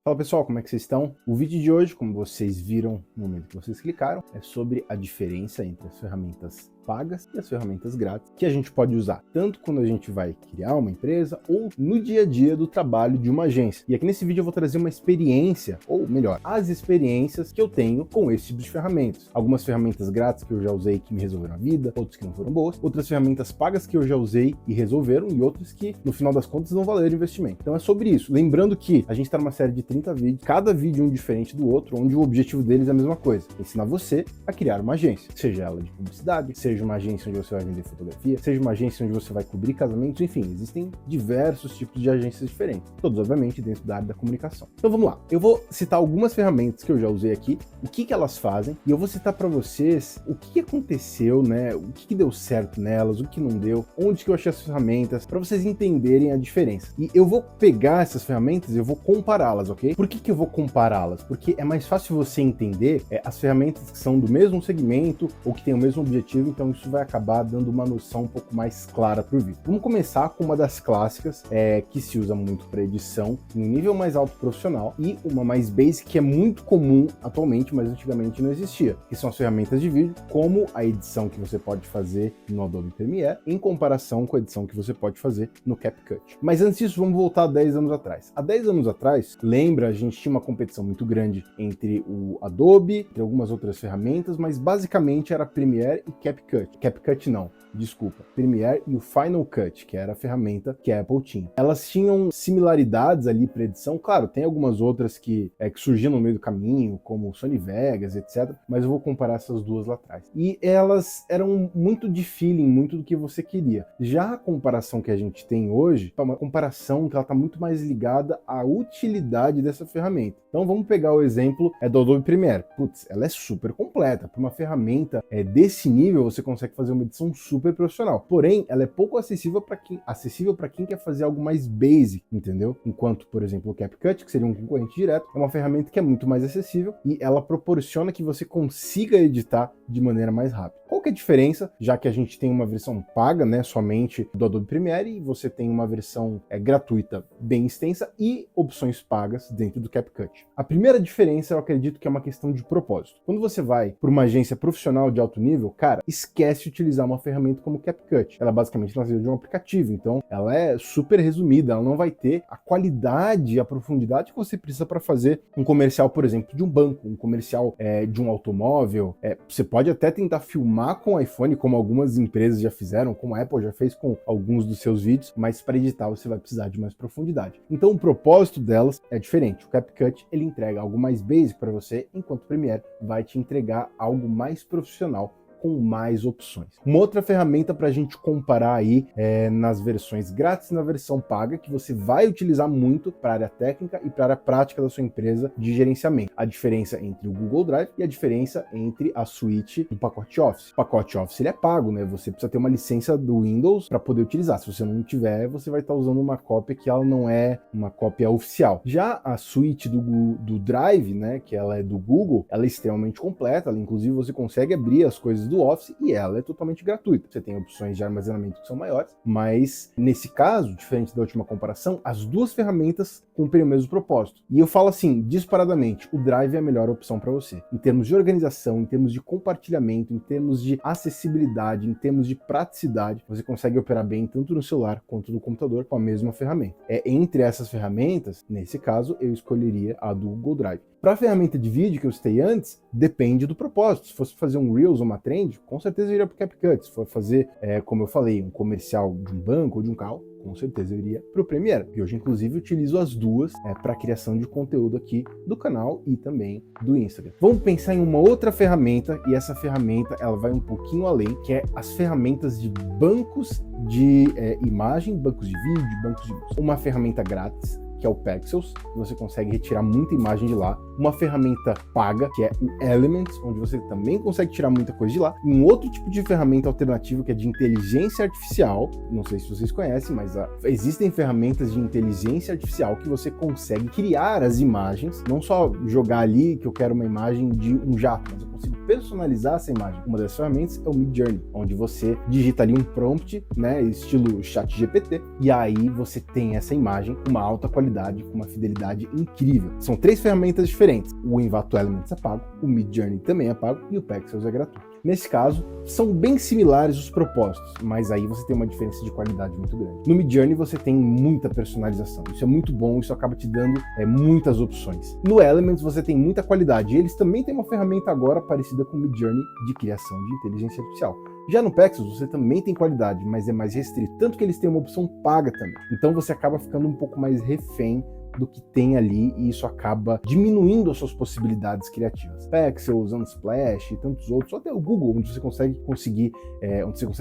Fala pessoal, como é que vocês estão? O vídeo de hoje, como vocês viram no momento que vocês clicaram, é sobre a diferença entre as ferramentas pagas e as ferramentas grátis que a gente pode usar, tanto quando a gente vai criar uma empresa ou no dia a dia do trabalho de uma agência. E aqui nesse vídeo eu vou trazer uma experiência, ou melhor, as experiências que eu tenho com esse tipo de ferramentas. Algumas ferramentas grátis que eu já usei que me resolveram a vida, outras que não foram boas, outras ferramentas pagas que eu já usei e resolveram, e outras que no final das contas não valeram investimento. Então é sobre isso. Lembrando que a gente está numa série de 30 vídeos, cada vídeo um diferente do outro, onde o objetivo deles é a mesma coisa: ensinar você a criar uma agência, seja ela de publicidade, seja uma agência onde você vai vender fotografia, seja uma agência onde você vai cobrir casamentos, enfim, existem diversos tipos de agências diferentes, todos obviamente dentro da área da comunicação. Então vamos lá, eu vou citar algumas ferramentas que eu já usei aqui, o que elas fazem, e eu vou citar para vocês o que aconteceu, né, o que deu certo nelas, o que não deu, onde que eu achei as ferramentas, para vocês entenderem a diferença. E eu vou pegar essas ferramentas e eu vou compará-las, ok? Por que eu vou compará-las? Porque é mais fácil você entender as ferramentas que são do mesmo segmento ou que têm o mesmo objetivo, então isso vai acabar dando uma noção um pouco mais clara para o vídeo. Vamos começar com uma das clássicas, que se usa muito para edição, em um nível mais alto profissional, e uma mais basic, que é muito comum atualmente, mas antigamente não existia, que são as ferramentas de vídeo, como a edição que você pode fazer no Adobe Premiere, em comparação com a edição que você pode fazer no CapCut. Mas antes disso, vamos voltar a 10 anos atrás. Há 10 anos atrás, lembra, a gente tinha uma competição muito grande entre o Adobe, entre algumas outras ferramentas, mas basicamente era Premiere e CapCut. CapCut não, desculpa, Premiere e o Final Cut, que era a ferramenta que a Apple tinha. Elas tinham similaridades ali para edição, claro, tem algumas outras que surgiam no meio do caminho, como o Sony Vegas, etc, mas eu vou comparar essas duas lá atrás. E elas eram muito de feeling, muito do que você queria. Já a comparação que a gente tem hoje, é uma comparação que ela está muito mais ligada à utilidade dessa ferramenta. Então vamos pegar o exemplo do Adobe Premiere. Putz, ela é super completa. Para uma ferramenta desse nível, você consegue fazer uma edição super profissional. Porém, ela é pouco acessível para quem quer fazer algo mais basic, entendeu? Enquanto, por exemplo, o CapCut, que seria um concorrente direto, é uma ferramenta que é muito mais acessível e ela proporciona que você consiga editar de maneira mais rápida. Qual que é a diferença? Já que a gente tem uma versão paga, né, somente do Adobe Premiere, e você tem uma versão gratuita bem extensa e opções pagas dentro do CapCut. A primeira diferença, eu acredito que é uma questão de propósito. Quando você vai para uma agência profissional de alto nível, cara, esquece de utilizar uma ferramenta como o CapCut. Ela basicamente nasceu de um aplicativo, então ela é super resumida, ela não vai ter a qualidade e a profundidade que você precisa para fazer um comercial, por exemplo, de um banco, um comercial de um automóvel. Você pode até tentar filmar com o iPhone, como algumas empresas já fizeram, como a Apple já fez com alguns dos seus vídeos, mas para editar você vai precisar de mais profundidade. Então o propósito delas é diferente. O CapCut, ele entrega algo mais basic para você, enquanto o Premiere vai te entregar algo mais profissional, com mais opções. Uma outra ferramenta para a gente comparar aí nas versões grátis e na versão paga, que você vai utilizar muito para a área técnica e para a área prática da sua empresa de gerenciamento. A diferença entre o Google Drive e a diferença entre a suíte do pacote Office. O pacote Office, ele é pago, né? Você precisa ter uma licença do Windows para poder utilizar. Se você não tiver, você vai estar usando uma cópia que ela não é uma cópia oficial. Já a suíte do Drive, né, que ela é do Google, ela é extremamente completa, inclusive você consegue abrir as coisas do Office e ela é totalmente gratuita. Você tem opções de armazenamento que são maiores, mas nesse caso, diferente da última comparação, as duas ferramentas cumprem o mesmo propósito. E eu falo assim, disparadamente, o Drive é a melhor opção para você. Em termos de organização, em termos de compartilhamento, em termos de acessibilidade, em termos de praticidade, você consegue operar bem tanto no celular quanto no computador com a mesma ferramenta. Entre essas ferramentas, nesse caso, eu escolheria a do Google Drive. Para a ferramenta de vídeo que eu citei antes, depende do propósito. Se fosse fazer um Reels ou uma trend, com certeza eu iria para o CapCut. Se for fazer, como eu falei, um comercial de um banco ou de um carro, com certeza eu iria para o Premiere. E hoje, inclusive, utilizo as duas para criação de conteúdo aqui do canal e também do Instagram. Vamos pensar em uma outra ferramenta, e essa ferramenta ela vai um pouquinho além, que é as ferramentas de bancos de imagem, bancos de vídeo, bancos de música. Uma ferramenta grátis, que é o Pexels, você consegue retirar muita imagem de lá. Uma ferramenta paga, que é o Elements, onde você também consegue tirar muita coisa de lá. E um outro tipo de ferramenta alternativa, que é de inteligência artificial, não sei se vocês conhecem, mas existem ferramentas de inteligência artificial que você consegue criar as imagens, não só jogar ali que eu quero uma imagem de um jato, mas eu consigo personalizar essa imagem. Uma das ferramentas é o Midjourney, onde você digita ali um prompt, né, estilo ChatGPT, e aí você tem essa imagem com uma alta qualidade, com uma fidelidade incrível. São 3 ferramentas diferentes. O Envato Elements é pago, o Midjourney também é pago e o Pexels é gratuito. Nesse caso, são bem similares os propósitos, mas aí você tem uma diferença de qualidade muito grande. No Midjourney você tem muita personalização, isso é muito bom, isso acaba te dando muitas opções. No Elements você tem muita qualidade, e eles também têm uma ferramenta agora parecida com o Midjourney de criação de inteligência artificial. Já no Pexels você também tem qualidade, mas é mais restrito, tanto que eles têm uma opção paga também. Então você acaba ficando um pouco mais refém do que tem ali, e isso acaba diminuindo as suas possibilidades criativas. Pexels, Unsplash e tantos outros, ou até o Google, onde você consegue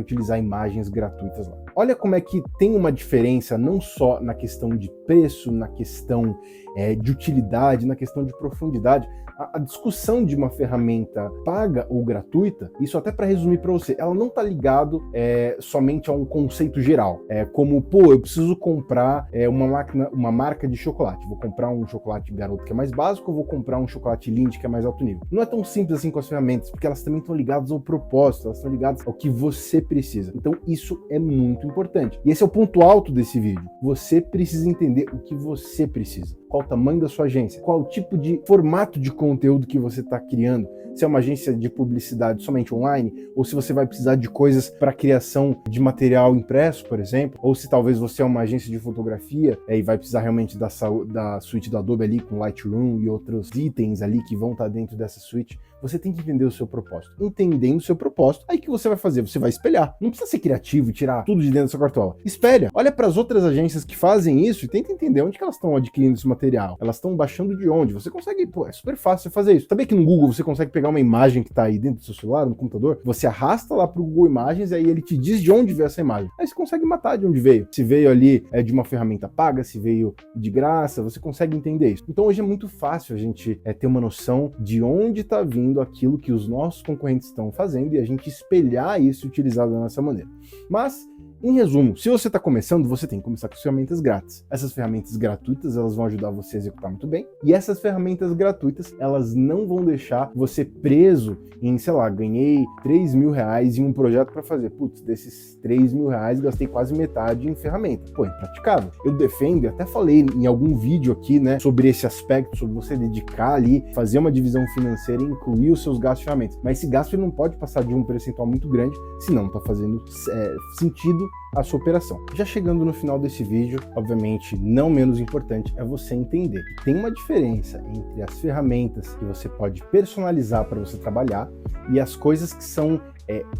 utilizar imagens gratuitas lá. Olha como é que tem uma diferença não só na questão de preço, na questão de utilidade, na questão de profundidade. A discussão de uma ferramenta paga ou gratuita, isso até para resumir para você, ela não está ligado somente a um conceito geral, como, pô, eu preciso comprar uma marca de chocolate, vou comprar um chocolate Garoto que é mais básico, ou vou comprar um chocolate Lindt que é mais alto nível. Não é tão simples assim com as ferramentas, porque elas também estão ligadas ao propósito, elas estão ligadas ao que você precisa. Então isso é muito importante. E esse é o ponto alto desse vídeo. Você precisa entender o que você precisa. Qual o tamanho da sua agência, qual o tipo de formato de conteúdo que você está criando, se é uma agência de publicidade somente online, ou se você vai precisar de coisas para criação de material impresso, por exemplo, ou se talvez você é uma agência de fotografia e vai precisar realmente da suite do Adobe ali com Lightroom e outros itens ali que vão estar dentro dessa suite. Você tem que entender o seu propósito. Entendendo o seu propósito, aí o que você vai fazer? Você vai espelhar. Não precisa ser criativo e tirar tudo de dentro da sua cartola. Espelha. Olha para as outras agências que fazem isso e tenta entender onde que elas estão adquirindo esse material. Elas estão baixando de onde? Você consegue, é super fácil fazer isso. Sabia que no Google você consegue pegar uma imagem que está aí dentro do seu celular, no computador, você arrasta lá para o Google Imagens e aí ele te diz de onde veio essa imagem. Aí você consegue matar de onde veio. Se veio ali de uma ferramenta paga, se veio de graça, você consegue entender isso. Então hoje é muito fácil a gente ter uma noção de onde está vindo aquilo que os nossos concorrentes estão fazendo e a gente espelhar isso e utilizar da nossa maneira. Mas, em resumo, se você está começando, você tem que começar com as ferramentas grátis. Essas ferramentas gratuitas, elas vão ajudar você a executar muito bem. E essas ferramentas gratuitas, elas não vão deixar você preso em, sei lá, ganhei 3 mil reais em um projeto para fazer. Putz, desses 3 mil reais, gastei quase metade em ferramenta. Pô, é impraticável. Eu defendo, e até falei em algum vídeo aqui, né, sobre esse aspecto, sobre você dedicar ali, fazer uma divisão financeira e incluir os seus gastos de ferramentas. Mas esse gasto ele não pode passar de um percentual muito grande, senão não está fazendo sentido a sua operação. Já chegando no final desse vídeo, obviamente, não menos importante é você entender que tem uma diferença entre as ferramentas que você pode personalizar para você trabalhar e as coisas que são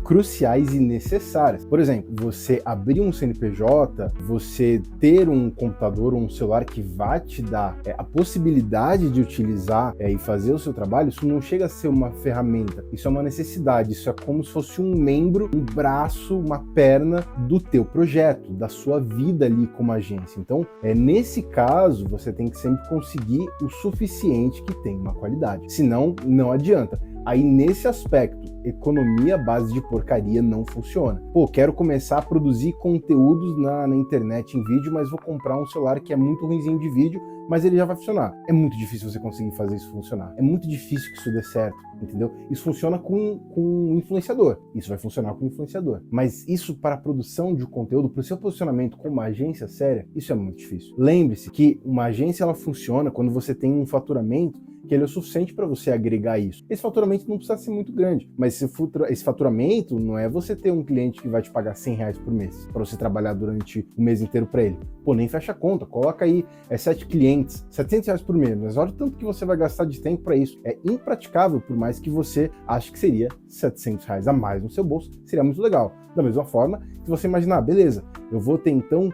cruciais e necessárias. Por exemplo, você abrir um CNPJ, você ter um computador ou um celular que vai te dar a possibilidade de utilizar e fazer o seu trabalho, isso não chega a ser uma ferramenta, isso é uma necessidade, isso é como se fosse um membro, um braço, uma perna do teu projeto, da sua vida ali como agência. Então, nesse caso, você tem que sempre conseguir o suficiente que tem uma qualidade, senão não adianta. Aí, nesse aspecto, economia à base de porcaria não funciona. Pô, quero começar a produzir conteúdos na internet em vídeo, mas vou comprar um celular que é muito ruinzinho de vídeo, mas ele já vai funcionar. É muito difícil você conseguir fazer isso funcionar. É muito difícil que isso dê certo, entendeu? Isso funciona com um influenciador. Isso vai funcionar com um influenciador. Mas isso para a produção de conteúdo, para o seu posicionamento como uma agência séria, isso é muito difícil. Lembre-se que uma agência ela funciona quando você tem um faturamento que ele é o suficiente para você agregar isso. Esse faturamento não precisa ser muito grande, mas esse faturamento não é você ter um cliente que vai te pagar 100 reais por mês para você trabalhar durante o mês inteiro para ele. Pô, nem fecha a conta, coloca aí 7 clientes, 700 reais por mês, mas olha o tanto que você vai gastar de tempo para isso. É impraticável, por mais que você ache que seria 700 reais a mais no seu bolso, seria muito legal. Da mesma forma, se você imaginar, beleza, eu vou ter então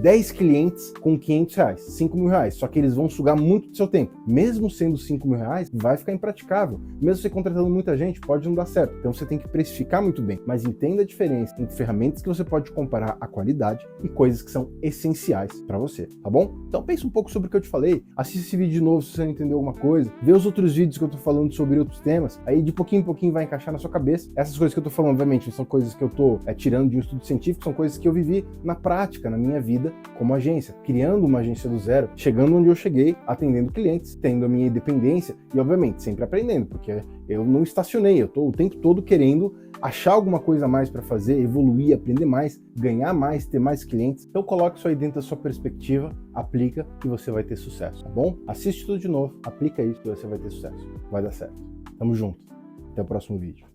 10 clientes com 500 reais, 5 mil reais, só que eles vão sugar muito do seu tempo. Mesmo sendo 5 mil reais, vai ficar impraticável. Mesmo você contratando muita gente, pode não dar certo. Então você tem que precificar muito bem, mas entenda a diferença entre ferramentas que você pode comparar a qualidade e coisas que são essenciais para você, tá bom? Então pensa um pouco sobre o que eu te falei, assista esse vídeo de novo se você não entendeu alguma coisa, vê os outros vídeos que eu tô falando sobre outros temas, aí de pouquinho em pouquinho vai encaixar na sua cabeça. Essas coisas que eu tô falando, obviamente, são coisas que eu tô tirando de um estudo científico, são coisas que eu vivi na prática, na minha vida como agência, criando uma agência do zero, chegando onde eu cheguei, atendendo clientes, tendo a minha independência e, obviamente, sempre aprendendo, porque eu não estacionei, eu estou o tempo todo querendo achar alguma coisa a mais para fazer, evoluir, aprender mais, ganhar mais, ter mais clientes. Então coloque isso aí dentro da sua perspectiva, aplica e você vai ter sucesso, tá bom? Assiste tudo de novo, aplica isso e você vai ter sucesso. Vai dar certo. Tamo junto. Até o próximo vídeo.